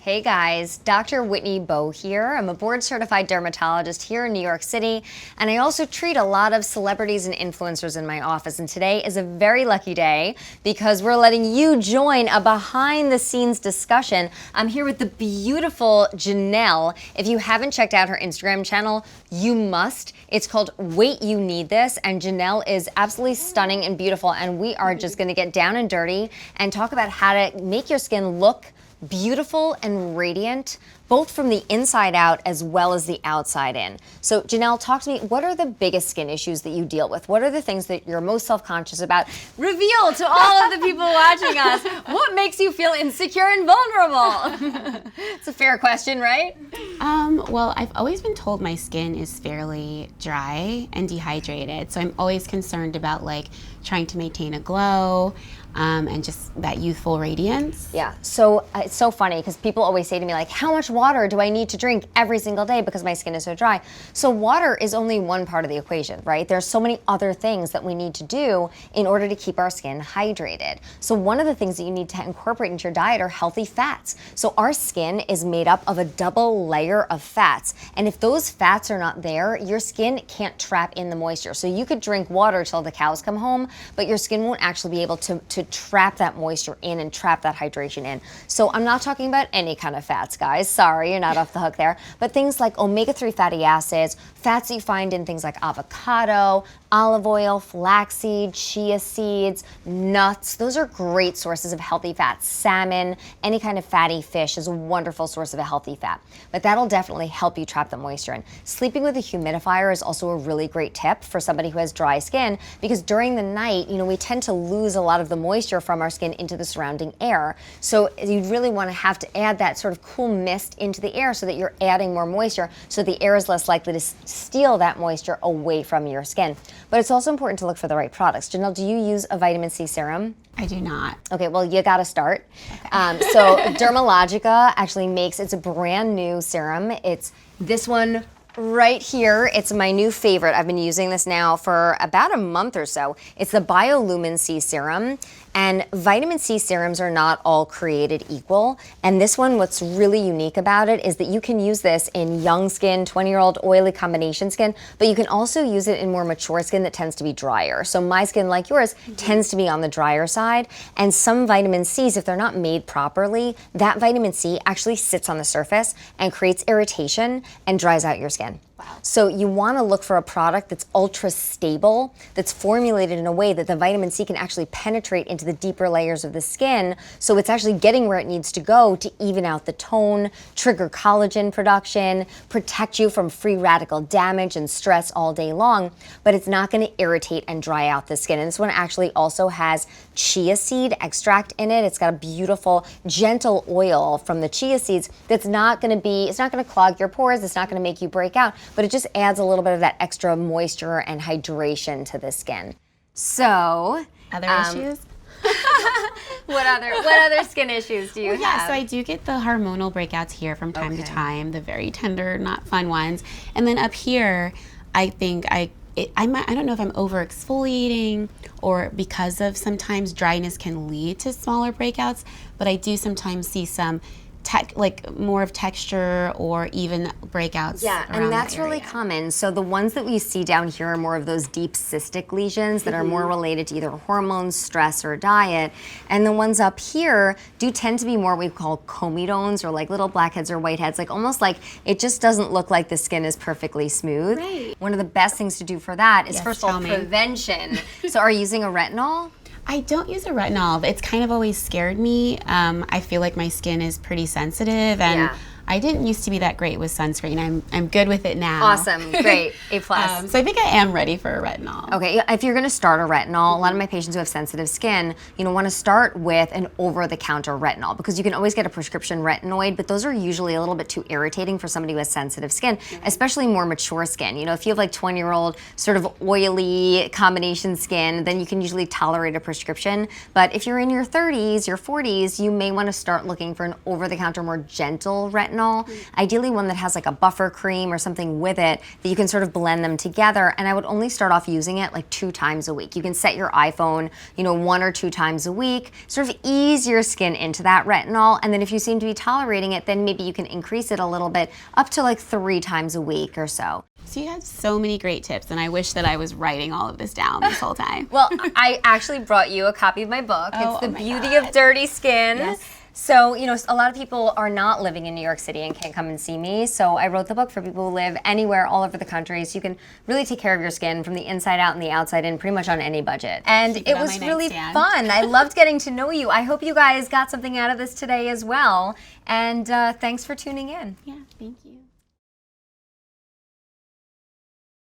Hey guys, Dr. Whitney Bowe here. I'm a board-certified dermatologist here in New York City, and I also treat a lot of celebrities and influencers in my office. And today is a very lucky day because we're letting you join a behind-the-scenes discussion. I'm here with the beautiful Janelle. If you haven't checked out her Instagram channel, you must. It's called Wait You Need This, and Janelle is absolutely stunning and beautiful, and we are just gonna get down and dirty and talk about how to make your skin look beautiful and radiant, both from the inside out as well as the outside in. So Janelle, talk to me, what are the biggest skin issues that you deal with? What are the things that you're most self-conscious about? Reveal to all of the people watching us, what makes you feel insecure and vulnerable? It's a fair question, right? Well, I've always been told my skin is fairly dry and dehydrated, so I'm always concerned about trying to maintain a glow and just that youthful radiance. Yeah, so it's so funny because people always say to me how much water do I need to drink every single day because my skin is so dry? So water is only one part of the equation, right? There's so many other things that we need to do in order to keep our skin hydrated. So one of the things that you need to incorporate into your diet are healthy fats. So our skin is made up of a double layer of fats. And if those fats are not there, your skin can't trap in the moisture. So you could drink water till the cows come home, but your skin won't actually be able to trap that moisture in and trap that hydration in. So I'm not talking about any kind of fats, guys. Sorry, you're not off the hook there. But things like omega-3 fatty acids, fats that you find in things like avocado, olive oil, flaxseed, chia seeds, nuts. Those are great sources of healthy fats. Salmon, any kind of fatty fish is a wonderful source of a healthy fat. But that'll definitely help you trap the moisture in. Sleeping with a humidifier is also a really great tip for somebody who has dry skin because during the night, we tend to lose a lot of the moisture from our skin into the surrounding air. So you really want to have to add that sort of cool mist into the air so that you're adding more moisture so the air is less likely to steal that moisture away from your skin. But it's also important to look for the right products. Janelle, do you use a vitamin C serum? I do not. Okay, well, you gotta start. Okay. So Dermalogica actually it's a brand new serum. It's this one right here. It's my new favorite. I've been using this now for about a month or so. It's the BioLumin-C Serum. And vitamin C serums are not all created equal. And this one, what's really unique about it is that you can use this in young skin, 20-year-old oily combination skin, but you can also use it in more mature skin that tends to be drier. So my skin, like yours, tends to be on the drier side. And some vitamin Cs, if they're not made properly, that vitamin C actually sits on the surface and creates irritation and dries out your skin. Wow. So you want to look for a product that's ultra stable, that's formulated in a way that the vitamin C can actually penetrate into the deeper layers of the skin, so it's actually getting where it needs to go to even out the tone, trigger collagen production, protect you from free radical damage and stress all day long, but it's not going to irritate and dry out the skin. And this one actually also has chia seed extract in it. It's got a beautiful, gentle oil from the chia seeds that's it's not going to clog your pores, it's not going to make you break out, but it just adds a little bit of that extra moisture and hydration to the skin. So, Other issues? what other skin issues do you have? Yeah, so I do get the hormonal breakouts here from time to time, the very tender, not fun ones. And then up here, I think I don't know if I'm over exfoliating or because of sometimes dryness can lead to smaller breakouts, but I do sometimes see some more of texture or even breakouts. Yeah, and that's really common. So the ones that we see down here are more of those deep cystic lesions that are more related to either hormones, stress, or diet. And the ones up here do tend to be more what we call comedones or like little blackheads or whiteheads, almost like it just doesn't look like the skin is perfectly smooth. Right. One of the best things to do for that is first of all, me. prevention. So are you using a retinol? I don't use a retinol. It's kind of always scared me. I feel like my skin is pretty sensitive, and I didn't used to be that great with sunscreen. I'm good with it now. Awesome, great, A+. So I think I am ready for a retinol. Okay, if you're gonna start a retinol, a lot of my patients who have sensitive skin, wanna start with an over-the-counter retinol because you can always get a prescription retinoid, but those are usually a little bit too irritating for somebody who has sensitive skin, especially more mature skin. If you have 20-year-old sort of oily combination skin, then you can usually tolerate a prescription. But if you're in your 30s, your 40s, you may wanna start looking for an over-the-counter, more gentle retinol retinol, ideally one that has like a buffer cream or something with it that you can sort of blend them together. And I would only start off using it like 2 times a week. You can set your iPhone, 1 or 2 times a week, sort of ease your skin into that retinol. And then if you seem to be tolerating it, then maybe you can increase it a little bit up to like 3 times a week or so. So you have so many great tips, and I wish that I was writing all of this down this whole time. Well, I actually brought you a copy of my book. It's The Beauty of Dirty Skin. Yes. So, a lot of people are not living in New York City and can't come and see me. So I wrote the book for people who live anywhere all over the country. So you can really take care of your skin from the inside out and the outside in pretty much on any budget. And it was really fun. I loved getting to know you. I hope you guys got something out of this today as well. And thanks for tuning in. Yeah, thank you.